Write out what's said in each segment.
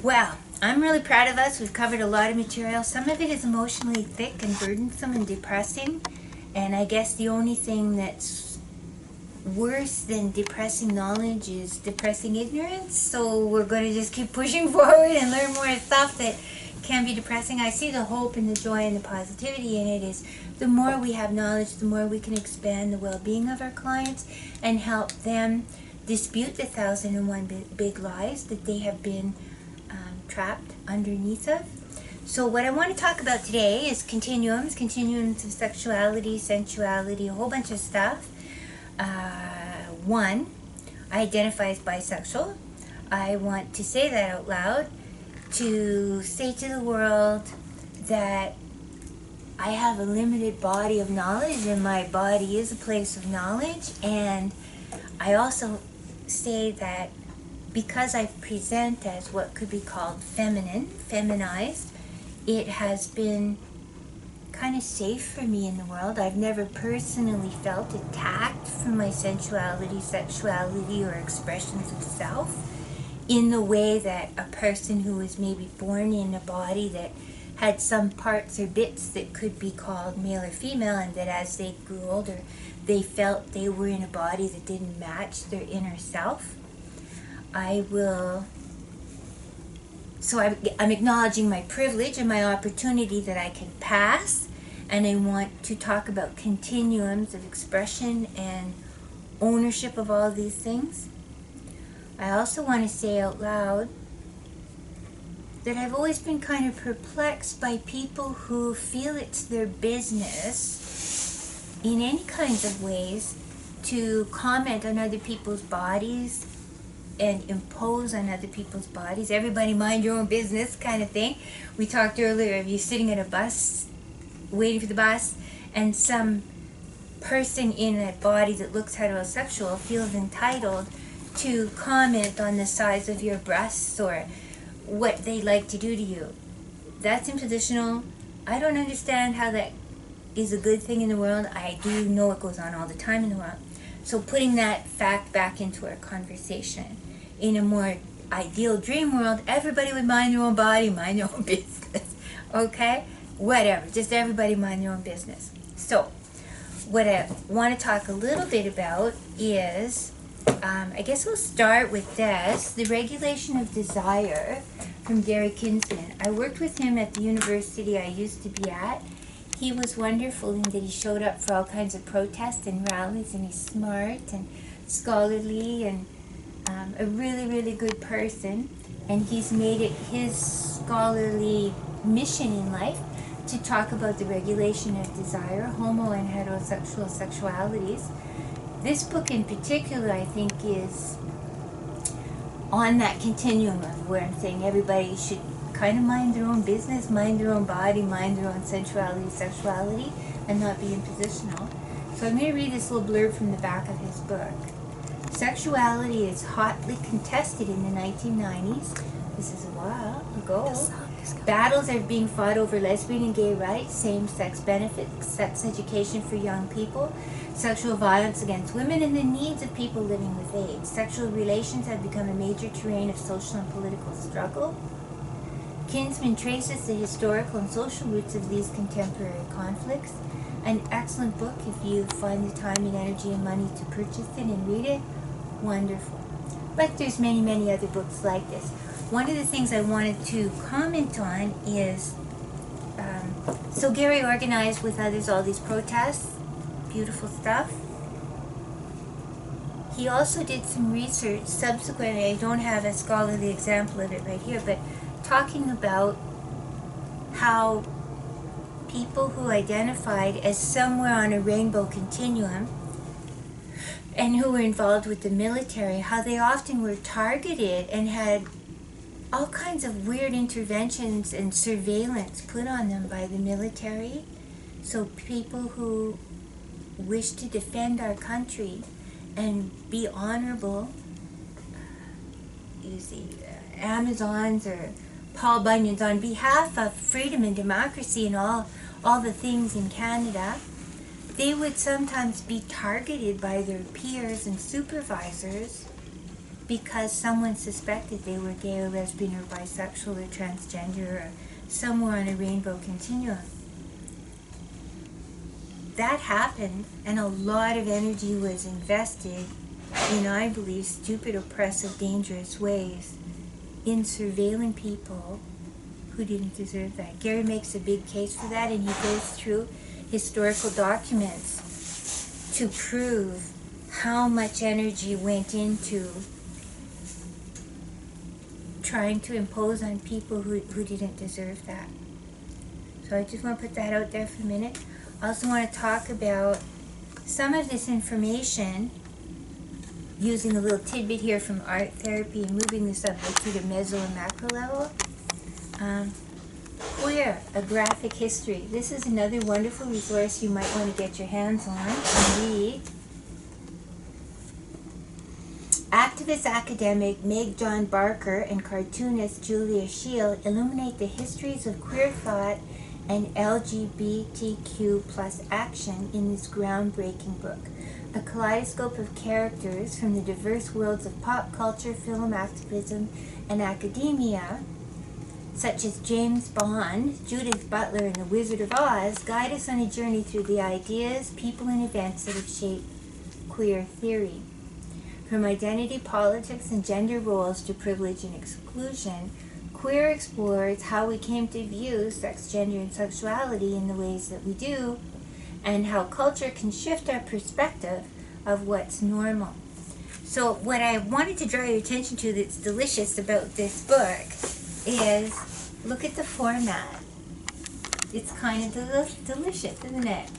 Well, I'm really proud of us. We've covered a lot of material. Some of it is emotionally thick and burdensome and depressing. And I guess the only thing that's worse than depressing knowledge is depressing ignorance. So we're going to just keep pushing forward and learn more stuff that can be depressing. I see the hope and the joy and the positivity in it is the more we have knowledge, the more we can expand the well-being of our clients and help them dispute the 1,001 big lies that they have been trapped underneath of. So what I want to talk about today is continuums of sexuality, sensuality, a whole bunch of stuff. One, I identify as bisexual. I want to say that out loud, to say to the world that I have a limited body of knowledge and my body is a place of knowledge. And I also say that because I present as what could be called feminine, feminized, it has been kind of safe for me in the world. I've never personally felt attacked for my sensuality, sexuality, or expressions of self in the way that a person who was maybe born in a body that had some parts or bits that could be called male or female, and that as they grew older, they felt they were in a body that didn't match their inner self. I'm acknowledging my privilege and my opportunity that I can pass, and I want to talk about continuums of expression and ownership of all these things. I also want to say out loud that I've always been kind of perplexed by people who feel it's their business in any kinds of ways to comment on other people's bodies and impose on other people's bodies. Everybody mind your own business kind of thing. We talked earlier of you sitting at a bus, waiting for the bus, and some person in a body that looks heterosexual feels entitled to comment on the size of your breasts or what they like to do to you. That's impositional. I don't understand how that is a good thing in the world. I do know it goes on all the time in the world. So putting that fact back into our conversation, in a more ideal dream world, everybody would mind their own body, mind their own business. Okay? Whatever. Just everybody mind their own business. So, what I want to talk a little bit about is, I guess we'll start with this, the regulation of desire from Gary Kinsman. I worked with him at the university I used to be at. He was wonderful in that he showed up for all kinds of protests and rallies, and he's smart and scholarly and a really, really good person. And he's made it his scholarly mission in life to talk about the regulation of desire, homo and heterosexual sexualities. This book in particular, I think, is on that continuum of where I'm saying everybody should kind of mind their own business, mind their own body, mind their own sensuality, sexuality, and not be impositional. So I'm going to read this little blurb from the back of his book. Sexuality is hotly contested in the 1990s. This is a while ago. Battles are being fought over lesbian and gay rights, same-sex benefits, sex education for young people, sexual violence against women, and the needs of people living with AIDS. Sexual relations have become a major terrain of social and political struggle. Kinsman traces the historical and social roots of these contemporary conflicts. An excellent book if you find the time and energy and money to purchase it and read it. Wonderful. But there's many, many other books like this. One of the things I wanted to comment on is, so Gary organized with others all these protests, beautiful stuff. He also did some research subsequently, I don't have a scholarly example of it right here, but talking about how people who identified as somewhere on a rainbow continuum and who were involved with the military, how they often were targeted and had all kinds of weird interventions and surveillance put on them by the military. So people who wish to defend our country and be honorable, you see, Amazons or Paul Bunyan's on behalf of freedom and democracy and all the things in Canada, they would sometimes be targeted by their peers and supervisors because someone suspected they were gay or lesbian or bisexual or transgender or somewhere on a rainbow continuum. That happened, and a lot of energy was invested in, I believe, stupid, oppressive, dangerous ways in surveilling people who didn't deserve that. Gary makes a big case for that, and he goes through historical documents to prove how much energy went into trying to impose on people who didn't deserve that. So I just want to put that out there for a minute. I also want to talk about some of this information, using a little tidbit here from art therapy and moving this up to the meso and macro level. Queer, a graphic history. This is another wonderful resource you might want to get your hands on and read. Activist academic Meg John Barker and cartoonist Julia Scheel illuminate the histories of queer thought and LGBTQ plus action in this groundbreaking book. A kaleidoscope of characters from the diverse worlds of pop culture, film, activism, and academia, such as James Bond, Judith Butler, and the Wizard of Oz, guide us on a journey through the ideas, people, and events that have shaped queer theory. From identity politics and gender roles to privilege and exclusion, Queer explores how we came to view sex, gender, and sexuality in the ways that we do, and how culture can shift our perspective of what's normal. So what I wanted to draw your attention to that's delicious about this book is, look at the format. It's kind of delicious, isn't it?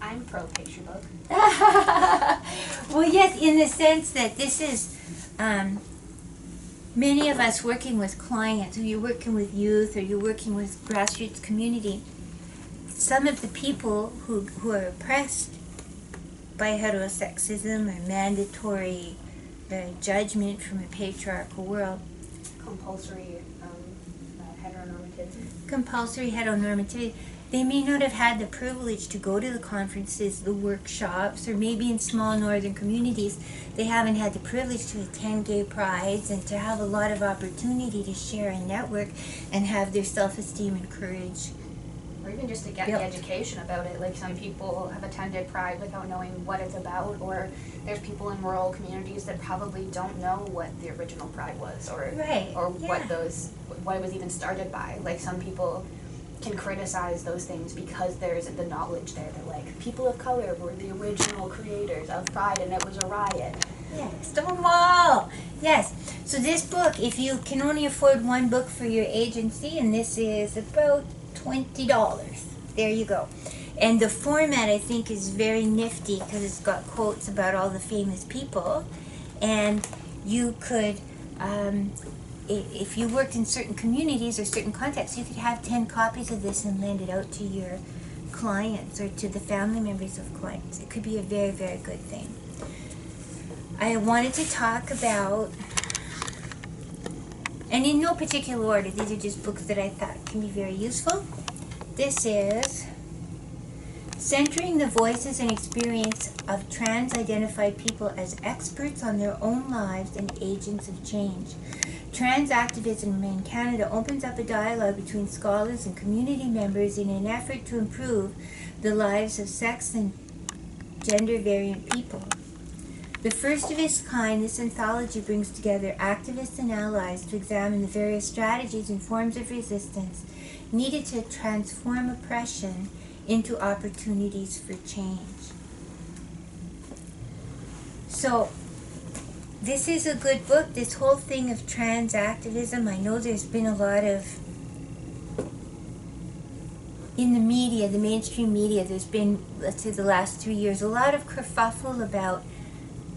I'm pro picture book. Well, yes, in the sense that this is many of us working with clients, or you're working with youth, or you're working with grassroots community. Some of the people who are oppressed by heterosexism or mandatory judgment from a patriarchal world. Compulsory heteronormativity. Compulsory heteronormativity. They may not have had the privilege to go to the conferences, the workshops, or maybe in small northern communities, they haven't had the privilege to attend gay prides and to have a lot of opportunity to share and network and have their self-esteem and courage. Or even just to get the education about it. Like, some people have attended Pride without knowing what it's about, or there's people in rural communities that probably don't know what the original Pride was, or what it was even started by. Like, some people can criticize those things because there's the knowledge there that, like, people of color were the original creators of Pride and it was a riot. Yeah, Stonewall! Yes. So this book, if you can only afford one book for your agency, and this is about $20. There you go. And the format, I think, is very nifty because it's got quotes about all the famous people. And you could, if you worked in certain communities or certain contexts, you could have 10 copies of this and lend it out to your clients or to the family members of clients. It could be a very, very good thing. I wanted to talk about, and in no particular order, these are just books that I thought can be very useful. This is Centering the Voices and Experience of Trans-Identified People as Experts on Their Own Lives and Agents of Change. Trans activism in Canada opens up a dialogue between scholars and community members in an effort to improve the lives of sex and gender variant people. The first of its kind, this anthology brings together activists and allies to examine the various strategies and forms of resistance needed to transform oppression into opportunities for change. So, this is a good book. This whole thing of trans activism, I know there's been a lot of, in the media, the mainstream media, there's been, let's say the last 3 years, a lot of kerfuffle about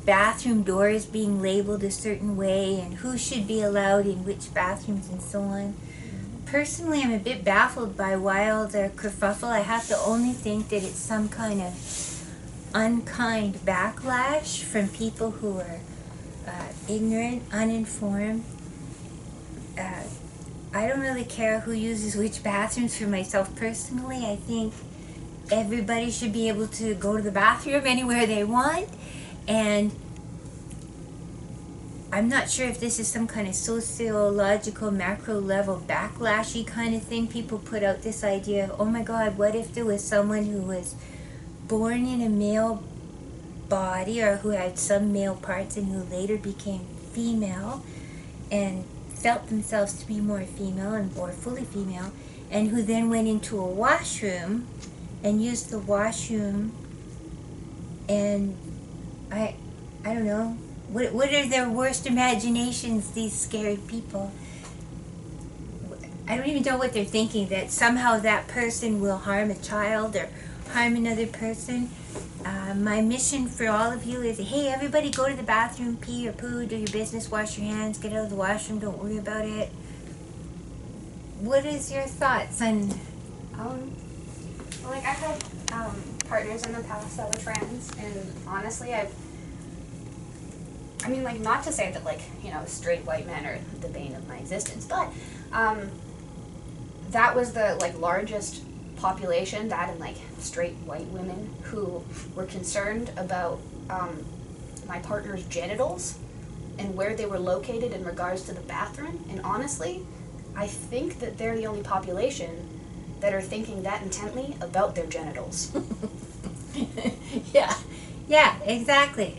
bathroom doors being labeled a certain way and who should be allowed in which bathrooms and so on. Personally, I'm a bit baffled by why all the kerfuffle. I have to only think that it's some kind of unkind backlash from people who are ignorant, uninformed. I don't really care who uses which bathrooms. For myself personally, I think everybody should be able to go to the bathroom anywhere they want, and I'm not sure if this is some kind of sociological macro level backlashy kind of thing. People put out this idea of, oh my God, what if there was someone who was born in a male body or who had some male parts and who later became female and felt themselves to be more female and more fully female, and who then went into a washroom and used the washroom, and I don't know, what are their worst imaginations, these scared people? I don't even know what they're thinking, that somehow that person will harm a child or harm another person. My mission for all of you is, hey, everybody go to the bathroom, pee or poo, do your business, wash your hands, get out of the washroom, don't worry about it. What is your thoughts on... Like, I've had partners in the past that were trans, and honestly, I mean, like, not to say that, like, you know, straight white men are the bane of my existence, but that was the, like, largest population, that and, like, straight white women who were concerned about my partner's genitals and where they were located in regards to the bathroom. And honestly, I think that they're the only population that are thinking that intently about their genitals. Yeah, exactly.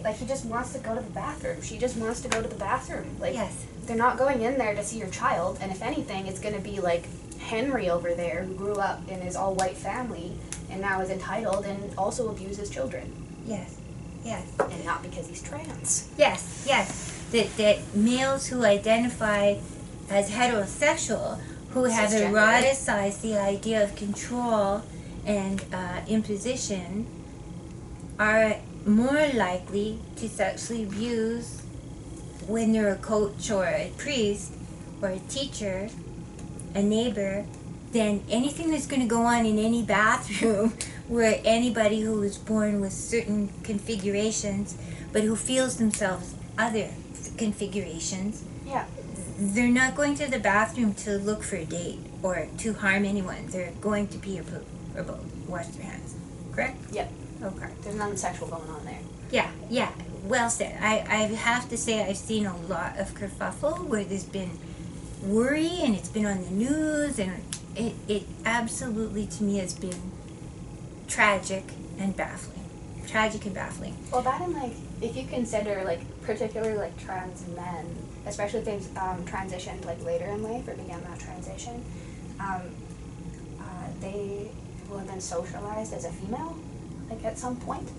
Like, he just wants to go to the bathroom. She just wants to go to the bathroom. Like, yes. They're not going in there to see your child, and if anything, it's going to be like Henry over there, who grew up in his all-white family and now is entitled and also abuses children. Yes. And not because he's trans. Yes. That males who identify as heterosexual, who have eroticized the idea of control and imposition, are more likely to sexually abuse when they're a coach or a priest or a teacher, a neighbor, than anything that's going to go on in any bathroom where anybody who was born with certain configurations but who feels themselves other configurations. Yeah. They're not going to the bathroom to look for a date or to harm anyone. They're going to pee or poop or both. Wash their hands. Correct? Yep. Okay. There's nothing sexual going on there. Yeah. Well said. I have to say I've seen a lot of kerfuffle where there's been worry and it's been on the news, and it absolutely to me has been tragic and baffling. Well, that and, like, if you consider, like, particularly, like, trans men, especially if they've transitioned, like, later in life or began that transition, they will have been socialized as a female, like, at some point,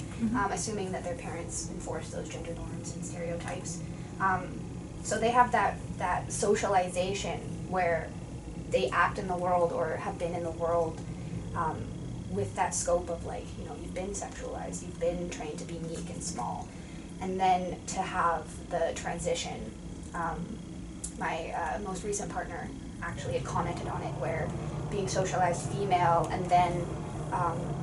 assuming that their parents enforce those gender norms and stereotypes. So they have that socialization where they act in the world or have been in the world with that scope of, like, you know, you've been sexualized, you've been trained to be meek and small. And then to have the transition, my most recent partner actually had commented on it, where being socialized female and then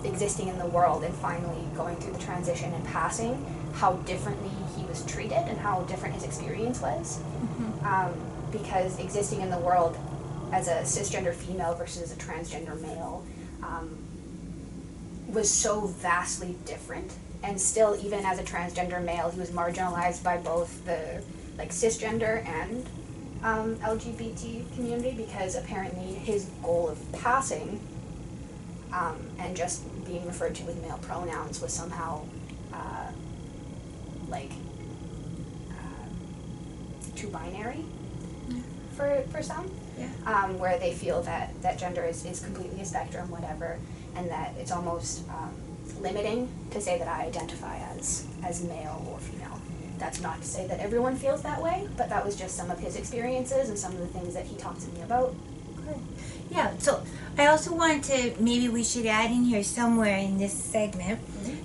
existing in the world and finally going through the transition and passing, how differently he was treated and how different his experience was. Because existing in the world as a cisgender female versus a transgender male was so vastly different. And still, even as a transgender male, he was marginalized by both the, like, cisgender and LGBT community, because apparently his goal of passing and just being referred to with male pronouns was somehow too binary for some. Yeah. Where they feel that gender is completely a spectrum, whatever, and that it's almost limiting to say that I identify as male or female. That's not to say that everyone feels that way, but that was just some of his experiences and some of the things that he talked to me about. Good. Yeah, so I also want to, maybe we should add in here somewhere in this segment,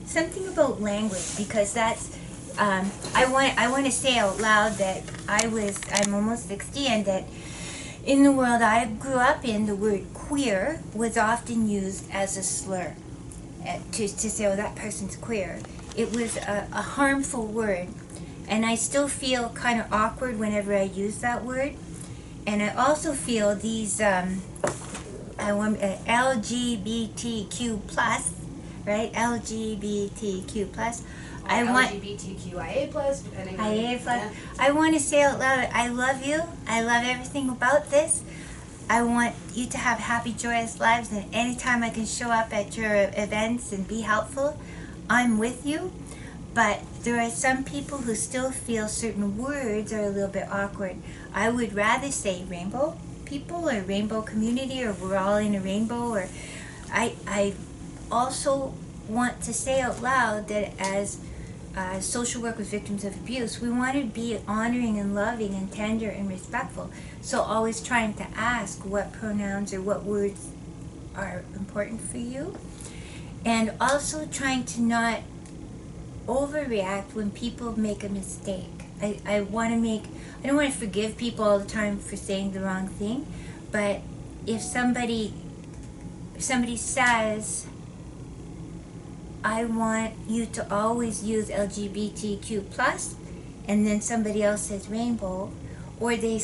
something about language, because that's, I want to say out loud that I'm almost 60, and that in the world I grew up in, the word queer was often used as a slur to say, oh, that person's queer. It was a harmful word, and I still feel kind of awkward whenever I use that word. And I also feel these LGBTQ+, right? LGBTQ+, I want LGBTQIA plus, depending on IA plus. yeah. I want to say out loud, I love you. I love everything about this. I want you to have happy, joyous lives, and anytime I can show up at your events and be helpful, I'm with you. But there are some people who still feel certain words are a little bit awkward. I would rather say rainbow people or rainbow community, or we're all in a rainbow, or I also want to say out loud that as social work with victims of abuse, we want to be honoring and loving and tender and respectful. So always trying to ask what pronouns or what words are important for you, and also trying to not overreact when people make a mistake. I don't want to forgive people all the time for saying the wrong thing, but if somebody says, I want you to always use LGBTQ plus, and then somebody else says rainbow, or they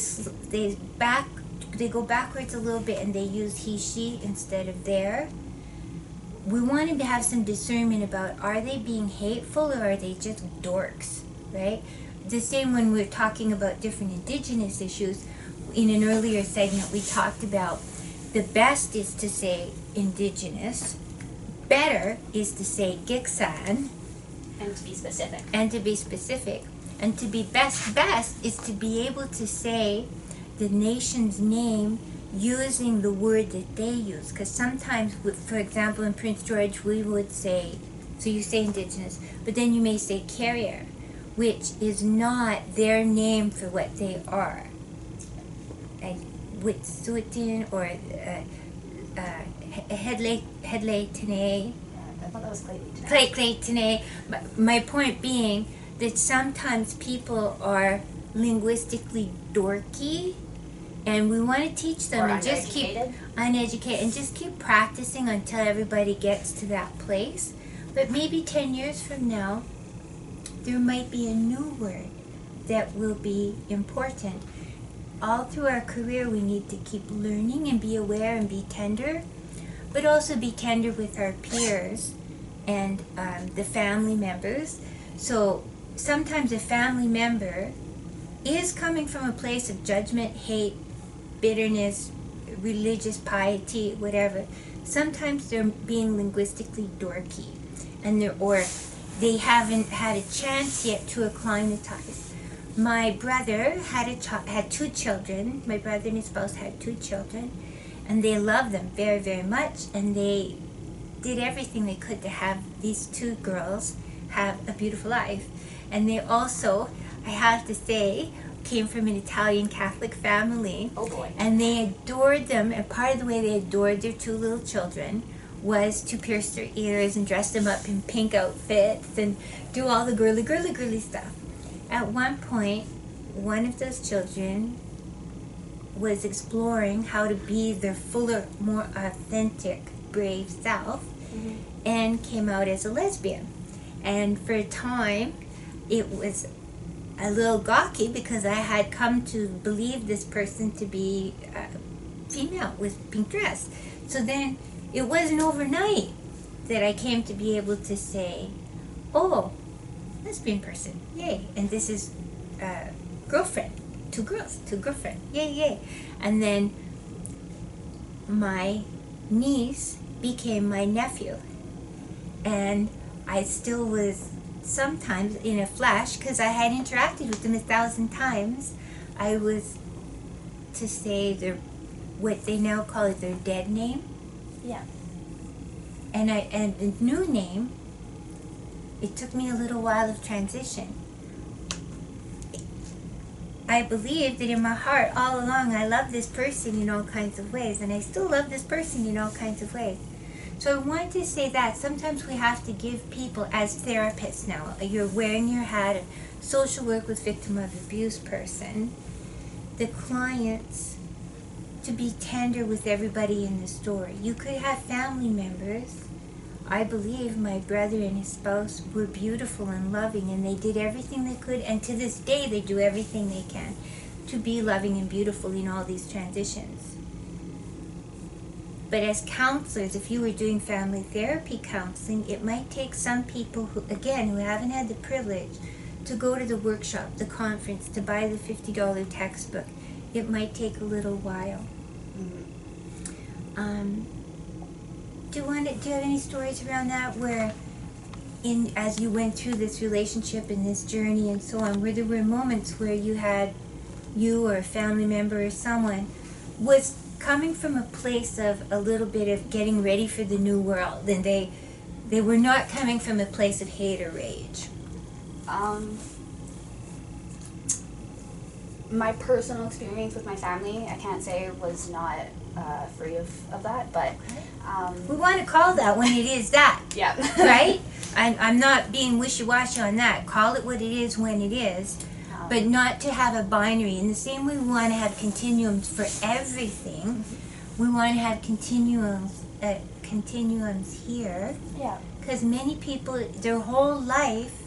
go backwards a little bit and they use he, she instead of their. We want to have some discernment about, are they being hateful or are they just dorks, right? The same when we're talking about different indigenous issues. In an earlier segment, we talked about the best is to say indigenous, better is to say Giksan. And to be specific. And to be specific. And to be best is to be able to say the nation's name using the word that they use. Because sometimes, for example, in Prince George, we would say, so you say indigenous, but then you may say carrier, which is not their name for what they are. Wet'suwet'en or Headley Tene. I thought that was Clay Tene. My point being that sometimes people are linguistically dorky, and we want to teach them and just keep uneducated and just keep practicing until everybody gets to that place. But maybe 10 years from now, there might be a new word that will be important. All through our career, we need to keep learning and be aware and be tender, but also be tender with our peers and the family members. So sometimes a family member is coming from a place of judgment, hate, bitterness, religious piety, whatever. Sometimes they're being linguistically dorky, and they haven't had a chance yet to acclimatize. My brother had 2 children. My brother and his spouse had 2 children, and they loved them very, very much, and they did everything they could to have these 2 girls have a beautiful life. And they also, I have to say, came from an Italian Catholic family. Oh boy. And they adored them, and part of the way they adored their 2 little children was to pierce their ears and dress them up in pink outfits and do all the girly stuff. At one point, one of those children was exploring how to be their fuller, more authentic, brave self, and came out as a lesbian. And for a time, it was a little gawky because I had come to believe this person to be female with pink dress. So then it wasn't overnight that I came to be able to say, oh, lesbian person, yay. And this is girlfriend, 2 girls, 2 girlfriend, yay, yay. And then my niece became my nephew. And I still was sometimes in a flash, because I had interacted with them 1,000 times, I was to say what they now call it their dead name. Yeah. And the new name, it took me a little while of transition. I believe that in my heart all along I love this person in all kinds of ways, and I still love this person in all kinds of ways. So I want to say that sometimes we have to give people, as therapists now, you're wearing your hat of social work with victim of abuse person, the clients, to be tender with everybody in the story. You could have family members. I believe my brother and his spouse were beautiful and loving, and they did everything they could, and to this day they do everything they can to be loving and beautiful in all these transitions. But as counselors, if you were doing family therapy counseling, it might take some people who, again, who haven't had the privilege to go to the workshop, the conference, to buy the $50 textbook. It might take a little while. Do you have any stories around that where, as you went through this relationship and this journey and so on, where there were moments where you or a family member or someone was coming from a place of a little bit of getting ready for the new world, and they were not coming from a place of hate or rage? My personal experience with my family, I can't say was not free of that, but we want to call that when it is that. Yeah. Right? I'm not being wishy-washy on that. Call it what it is when it is, but not to have a binary. In the same way we want to have continuums for everything, we want to have continuums here. Yeah. Because many people, their whole life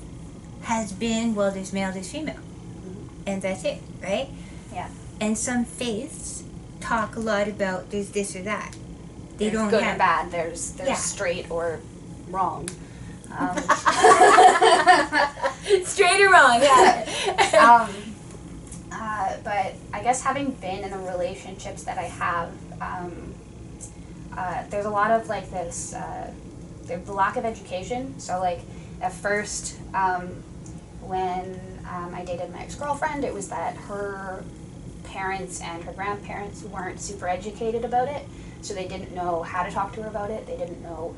has been, well, there's male, there's female. And that's it, right? Yeah. And some faiths talk a lot about there's this or that. There's don't good have and bad. There's straight or wrong. Straight or wrong, yeah. But I guess having been in the relationships that I have, there's a lot of like this, there's the lack of education. So like at first, when I dated my ex-girlfriend, it was that her parents and her grandparents weren't super educated about it, so they didn't know how to talk to her about it. They didn't know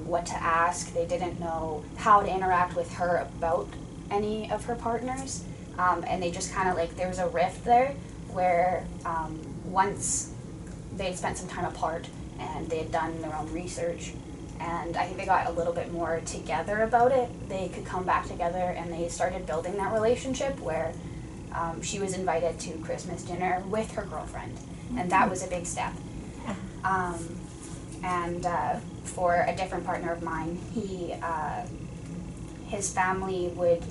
what to ask. They didn't know how to interact with her about any of her partners, and they just kind of like, there was a rift there where once they'd spent some time apart and they had done their own research, and I think they got a little bit more together about it, they could come back together and they started building that relationship where she was invited to Christmas dinner with her girlfriend, and that was a big step. And for a different partner of mine, his family would,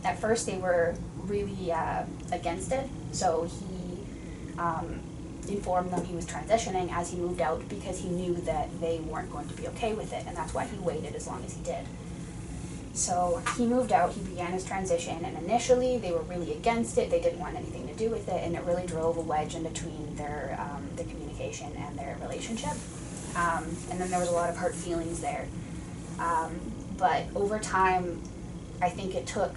at first they were really against it, so he informed them he was transitioning as he moved out because he knew that they weren't going to be okay with it, and that's why he waited as long as he did. So he moved out, he began his transition, and initially they were really against it. They didn't want anything to do with it, and it really drove a wedge in between their communication and their relationship. And then there was a lot of hurt feelings there. But over time, I think it took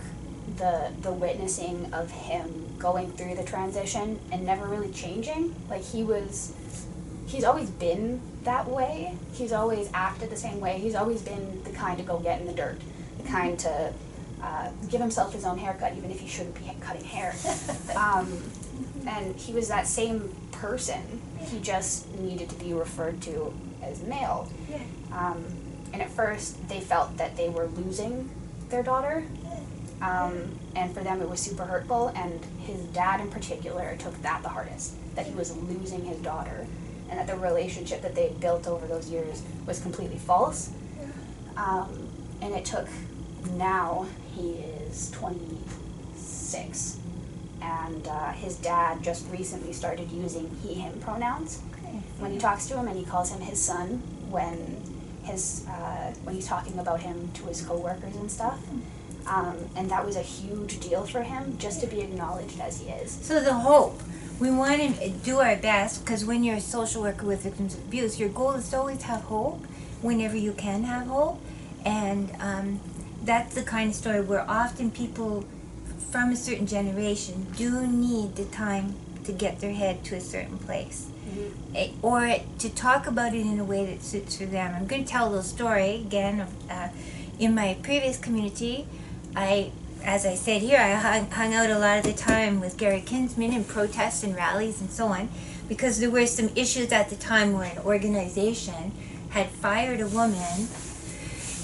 the witnessing of him going through the transition and never really changing. Like he's always been that way. He's always acted the same way. He's always been the kind to go get in the dirt, the kind to give himself his own haircut even if he shouldn't be cutting hair. And he was that same person. He just needed to be referred to as male. And at first they felt that they were losing their daughter. And for them it was super hurtful, and his dad in particular took that the hardest, that he was losing his daughter, and that the relationship that they had built over those years was completely false. And it took, now he is 26, and his dad just recently started using he, him pronouns when he talks to him, and he calls him his son when he's talking about him to his coworkers and stuff. And that was a huge deal for him, just to be acknowledged as he is. So the hope, we want to do our best, because when you're a social worker with victims of abuse, your goal is to always have hope whenever you can have hope. And that's the kind of story where often people from a certain generation do need the time to get their head to a certain place. Or to talk about it in a way that suits for them. I'm going to tell a little story again. In my previous community, as I said here, I hung out a lot of the time with Gary Kinsman in protests and rallies and so on, because there were some issues at the time where an organization had fired a woman,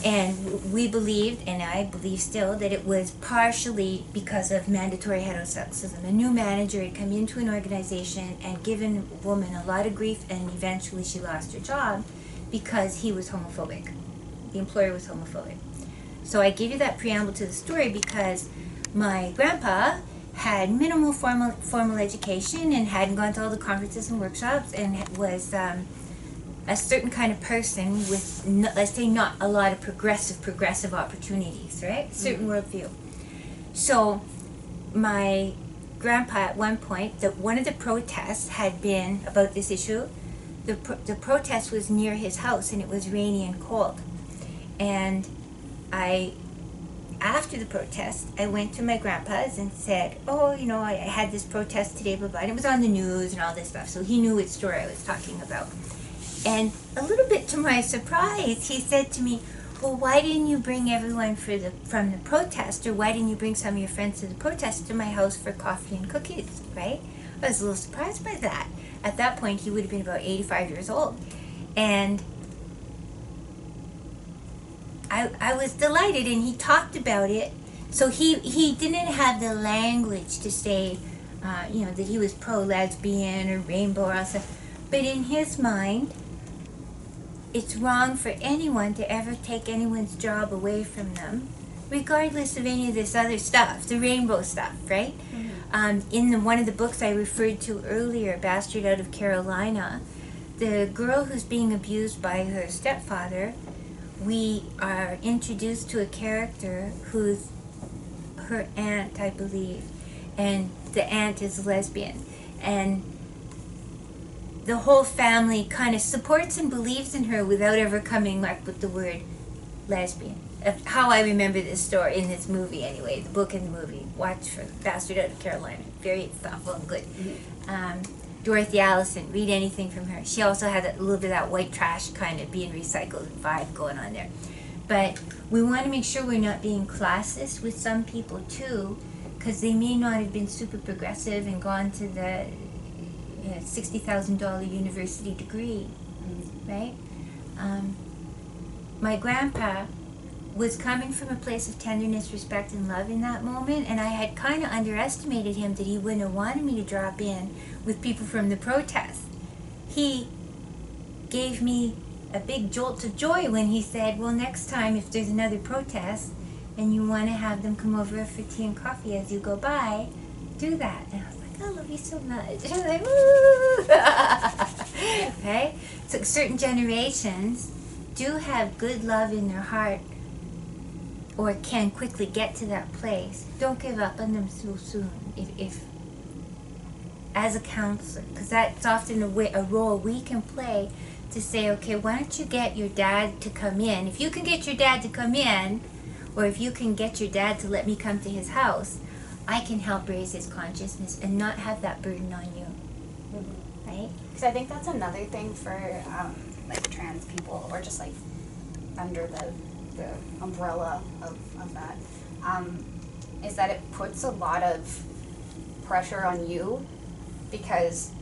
and we believed, and I believe still, that it was partially because of mandatory heterosexism. A new manager had come into an organization and given a woman a lot of grief, and eventually she lost her job because he was homophobic. The employer was homophobic. So I gave you that preamble to the story because my grandpa had minimal formal education and hadn't gone to all the conferences and workshops, and was a certain kind of person with, let's say, not a lot of progressive opportunities, right? Certain worldview. So my grandpa, at one point, one of the protests had been about this issue. The protest was near his house, and it was rainy and cold. And after the protest, I went to my grandpa's and said, oh, you know, I had this protest today, blah, blah, and it was on the news and all this stuff, so he knew which story I was talking about. And a little bit to my surprise, he said to me, well, why didn't you bring everyone from the protest, or why didn't you bring some of your friends to the protest to my house for coffee and cookies, right? I was a little surprised by that. At that point, he would have been about 85 years old. And I was delighted, and he talked about it. So he didn't have the language to say, you know, that he was pro-lesbian or rainbow or all stuff. But in his mind, it's wrong for anyone to ever take anyone's job away from them, regardless of any of this other stuff, the rainbow stuff, right? Mm-hmm. In one of the books I referred to earlier, Bastard Out of Carolina, the girl who's being abused by her stepfather, we are introduced to a character who's her aunt, I believe, and the aunt is lesbian, and the whole family kind of supports and believes in her without ever coming up with the word lesbian. How I remember this story in this movie, anyway, the book and the movie. Watch for Bastard Out of Carolina. Very thoughtful and good. Mm-hmm. Dorothy Allison, read anything from her. She also had a little bit of that white trash kind of being recycled vibe going on there. But we want to make sure we're not being classist with some people too, because they may not have been super progressive and gone to the $60,000 university degree, right? My grandpa was coming from a place of tenderness, respect, and love in that moment, and I had kind of underestimated him, that he wouldn't have wanted me to drop in with people from the protest. He gave me a big jolt of joy when he said, well, next time if there's another protest and you want to have them come over for tea and coffee as you go by, do that. And I was like, I love you so much. And I was like, woo! Okay? So certain generations do have good love in their heart, or can quickly get to that place. Don't give up on them so soon, if as a counselor, because that's often a role we can play to say, okay, why don't you get your dad to come in? If you can get your dad to come in, or if you can get your dad to let me come to his house, I can help raise his consciousness and not have that burden on you. Mm-hmm. Right? Because I think that's another thing for like trans people, or just like under the umbrella of that, is that it puts a lot of pressure on you, because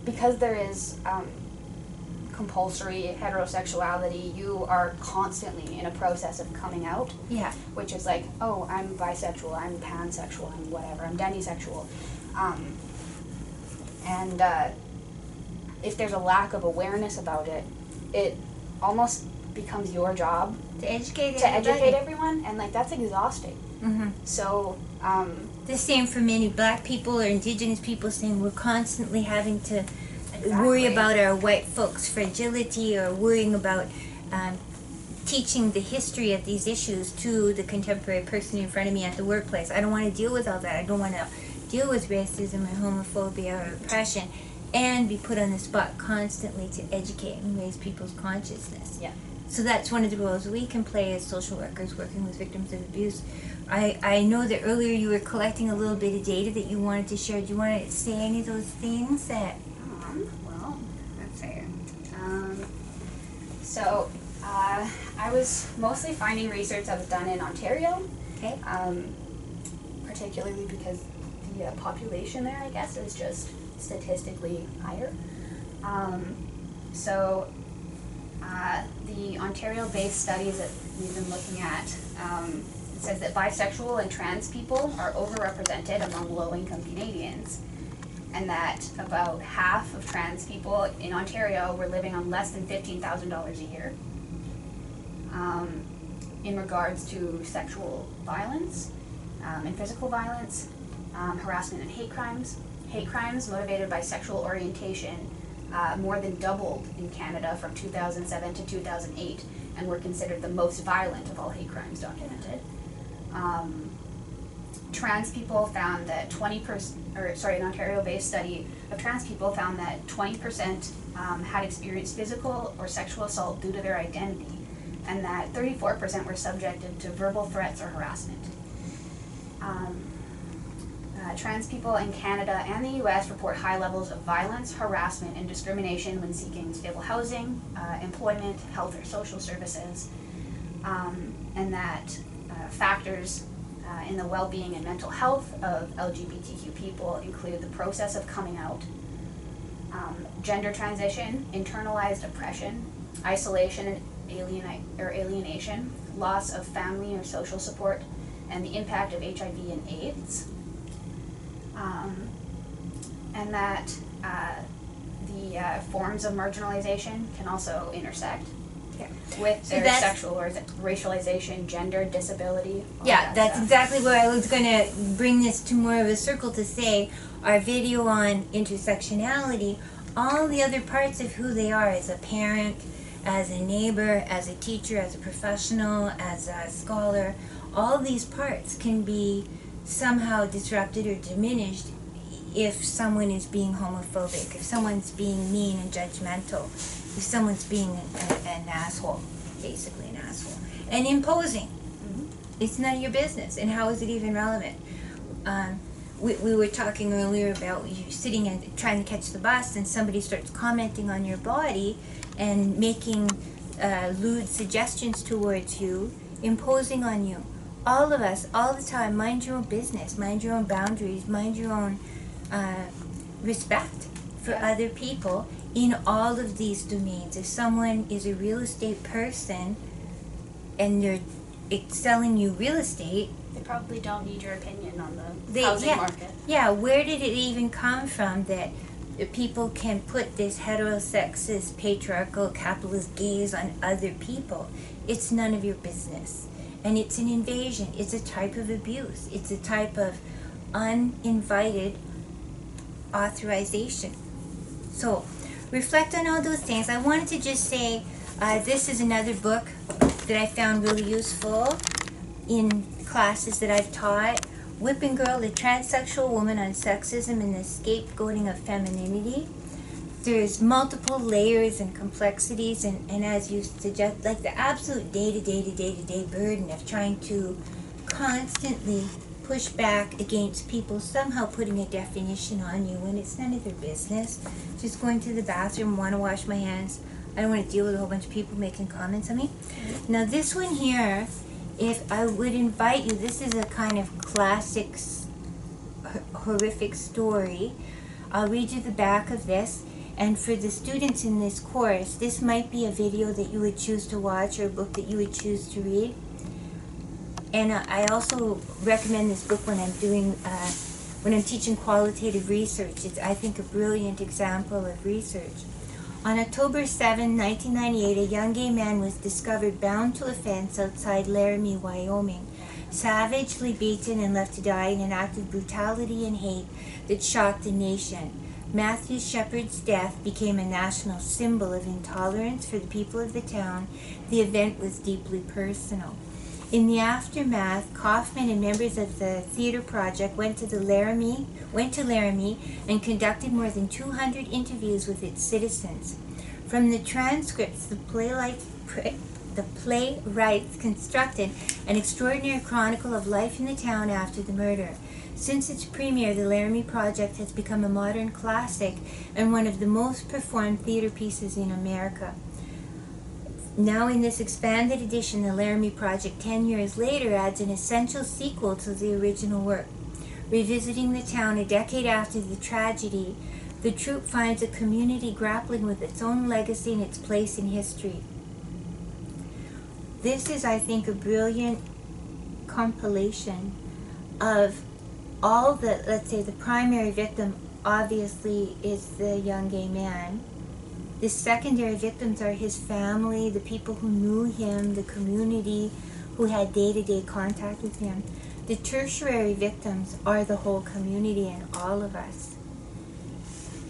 there is compulsory heterosexuality. You are constantly in a process of coming out, which is like, oh, I'm bisexual, I'm pansexual, I'm whatever, I'm demisexual, and if there's a lack of awareness about it, it almost becomes your job to educate everyone, and like that's exhausting. Mm-hmm. So the same for many black people or indigenous people, saying we're constantly having to worry about our white folks' fragility, or worrying about teaching the history of these issues to the contemporary person in front of me at the workplace. I don't want to deal with all that. I don't want to deal with racism or homophobia or oppression, and be put on the spot constantly to educate and raise people's consciousness. Yeah. So that's one of the roles we can play as social workers working with victims of abuse. I know that earlier you were collecting a little bit of data that you wanted to share. Do you want to say any of those things that... well, let's see. So, I was mostly finding research that was done in Ontario. Okay. Particularly because the population there, I guess, is just statistically higher. The Ontario-based studies that we've been looking at, it says that bisexual and trans people are overrepresented among low-income Canadians, and that about half of trans people in Ontario were living on less than $15,000 a year. In regards to sexual violence and physical violence, harassment and hate crimes. Hate crimes motivated by sexual orientation more than doubled in Canada from 2007 to 2008 and were considered the most violent of all hate crimes documented. Trans people found that 20%, an Ontario-based study of trans people found that 20% had experienced physical or sexual assault due to their identity, and that 34% were subjected to verbal threats or harassment. Trans people in Canada and the US report high levels of violence, harassment, and discrimination when seeking stable housing, employment, health, or social services, and that factors in the well-being and mental health of LGBTQ people include the process of coming out, gender transition, internalized oppression, isolation and alienation, loss of family or social support, and the impact of HIV and AIDS. And that the forms of marginalization can also intersect with their sexual or racialization, gender, disability. That's exactly where I was going to bring this to more of a circle to say our video on intersectionality, all the other parts of who they are as a parent, as a neighbor, as a teacher, as a professional, as a scholar, all these parts can be somehow disrupted or diminished if someone is being homophobic, if someone's being mean and judgmental, if someone's being an asshole, basically an asshole, and imposing. Mm-hmm. It's none of your business, and how is it even relevant? We were talking earlier about you sitting and trying to catch the bus, and somebody starts commenting on your body and making lewd suggestions towards you, imposing on you. All of us, all the time, mind your own business, mind your own boundaries, mind your own respect for other people in all of these domains. If someone is a real estate person and they're selling you real estate, they probably don't need your opinion on the housing market. Yeah, where did it even come from that people can put this heterosexist, patriarchal, capitalist gaze on other people? It's none of your business. And it's an invasion. It's a type of abuse. It's a type of uninvited authorization. So, reflect on all those things. I wanted to just say this is another book that I found really useful in classes that I've taught. Whipping Girl, the Transsexual Woman on Sexism and the Scapegoating of Femininity. There's multiple layers and complexities, and as you suggest, like the absolute day-to-day burden of trying to constantly push back against people somehow putting a definition on you when it's none of their business. Just going to the bathroom, want to wash my hands. I don't want to deal with a whole bunch of people making comments on me. Now this one here, if I would invite you, this is a kind of classic horrific story. I'll read you the back of this. And for the students in this course, this might be a video that you would choose to watch or a book that you would choose to read. And I also recommend this book when I'm doing, when I'm teaching qualitative research. It's, I think, a brilliant example of research. On October 7, 1998, a young gay man was discovered bound to a fence outside Laramie, Wyoming, savagely beaten and left to die in an act of brutality and hate that shocked the nation. Matthew Shepard's death became a national symbol of intolerance for the people of the town. The event was deeply personal. In the aftermath, Kaufman and members of the theater project went to Laramie and conducted more than 200 interviews with its citizens. From the transcripts, the playwrights constructed an extraordinary chronicle of life in the town after the murder. Since its premiere, the Laramie Project has become a modern classic and one of the most performed theater pieces in America. Now in this expanded edition, the Laramie Project 10 years later adds an essential sequel to the original work. Revisiting the town a decade after the tragedy, the troupe finds a community grappling with its own legacy and its place in history. This is, I think, a brilliant compilation of all the, let's say, the primary victim obviously is the young gay man. The secondary victims are his family, the people who knew him, the community who had day-to-day contact with him. The tertiary victims are the whole community and all of us.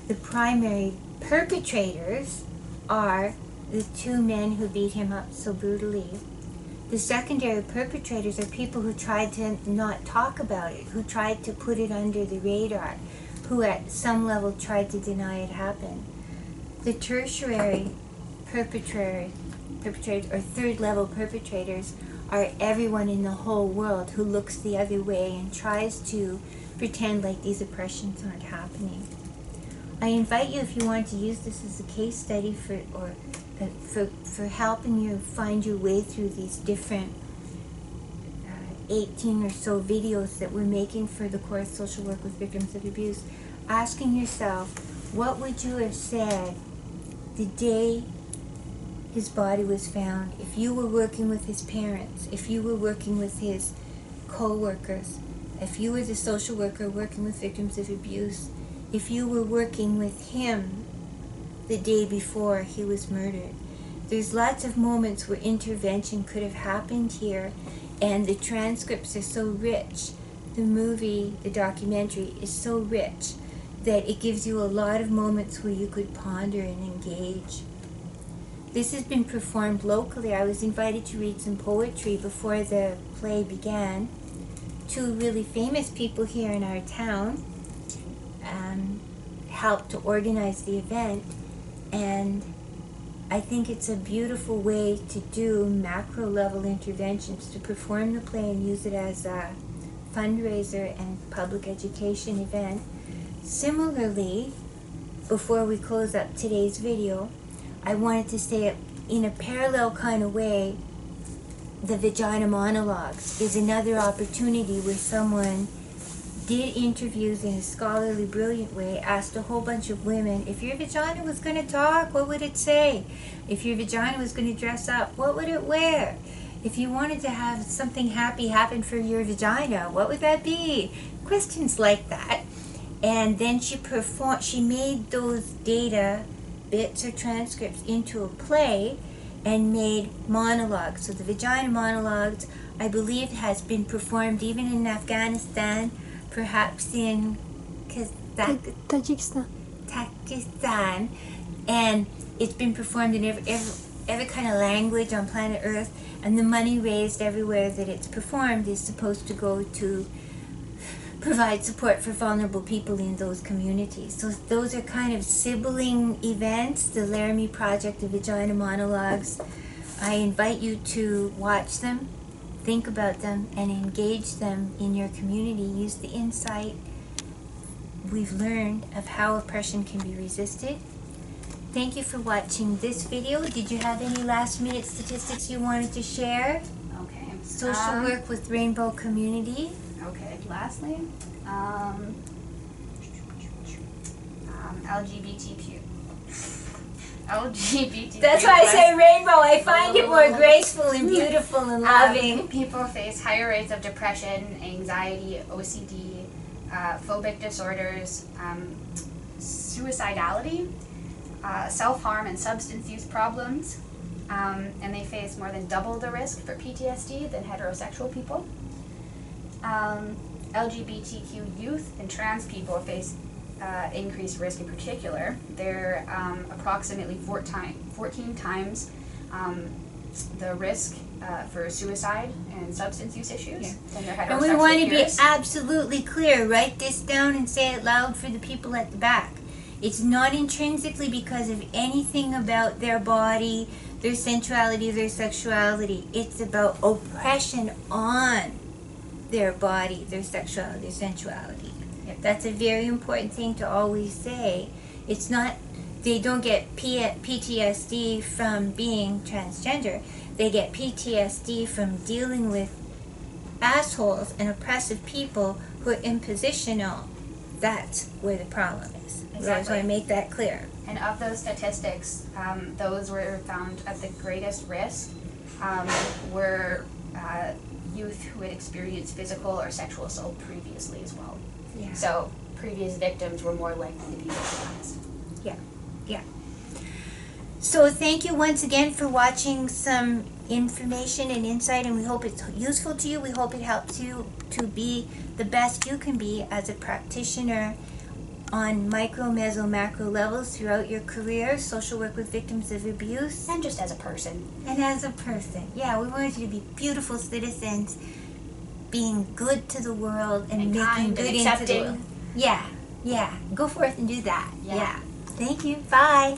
The primary perpetrators are the two men who beat him up so brutally. The secondary perpetrators are people who tried to not talk about it, who tried to put it under the radar, who at some level tried to deny it happened. The tertiary perpetrators or third level perpetrators are everyone in the whole world who looks the other way and tries to pretend like these oppressions aren't happening. I invite you, if you want to use this as a case study for helping you find your way through these different 18 or so videos that we're making for the course Social Work with Victims of Abuse, asking yourself, what would you have said the day his body was found, if you were working with his parents, if you were working with his co-workers, if you were the social worker working with victims of abuse, if you were working with him the day before he was murdered. There's lots of moments where intervention could have happened here, and the transcripts are so rich. The movie, the documentary, is so rich that it gives you a lot of moments where you could ponder and engage. This has been performed locally. I was invited to read some poetry before the play began. Two really famous people here in our town helped to organize the event, and I think it's a beautiful way to do macro level interventions, to perform the play and use it as a fundraiser and public education event. Similarly, before we close up today's video, I wanted to say it in a parallel kind of way. The Vagina Monologues is another opportunity where someone did interviews in a scholarly, brilliant way, asked a whole bunch of women, if your vagina was going to talk, what would it say? If your vagina was going to dress up, what would it wear? If you wanted to have something happy happen for your vagina, what would that be? Questions like that. And then she made those data, bits or transcripts, into a play and made monologues. So the Vagina Monologues, I believe, has been performed even in Afghanistan, perhaps in Tajikistan, and it's been performed in every kind of language on planet Earth, and the money raised everywhere that it's performed is supposed to go to provide support for vulnerable people in those communities. So those are kind of sibling events, the Laramie Project, the Vagina Monologues. I invite you to watch them, think about them, and engage them in your community. Use the insight we've learned of how oppression can be resisted. Thank you for watching this video. Did you have any last minute statistics you wanted to share? Okay. Social work with Rainbow Community. Okay, lastly, LGBTQ. That's why I say rainbow. I find it more graceful and beautiful and loving. People face higher rates of depression, anxiety, OCD, phobic disorders, suicidality, self-harm and substance use problems, and they face more than double the risk for PTSD than heterosexual people. LGBTQ youth and trans people face increased risk in particular. They're approximately 14 times the risk for suicide and substance use issues than their heterosexual peers. And we want to be absolutely clear. Write this down and say it loud for the people at the back. It's not intrinsically because of anything about their body, their sensuality, their sexuality. It's about oppression on their body, their sexuality, their sensuality. That's a very important thing to always say. It's not, they don't get PTSD from being transgender. They get PTSD from dealing with assholes and oppressive people who are impositional. That's where the problem is. Exactly. So I just want to make that clear. And of those statistics, those were found at the greatest risk were youth who had experienced physical or sexual assault previously as well. Yeah. So previous victims were more likely to be victimized. Yeah, yeah. So thank you once again for watching some information and insight, and we hope it's useful to you. We hope it helps you to be the best you can be as a practitioner on micro, meso, macro levels throughout your career, social work with victims of abuse. And just as a person. And as a person. Yeah, we want you to be beautiful citizens, being good to the world and making good into the world. Yeah, yeah. Go forth and do that. Yeah. Thank you. Bye.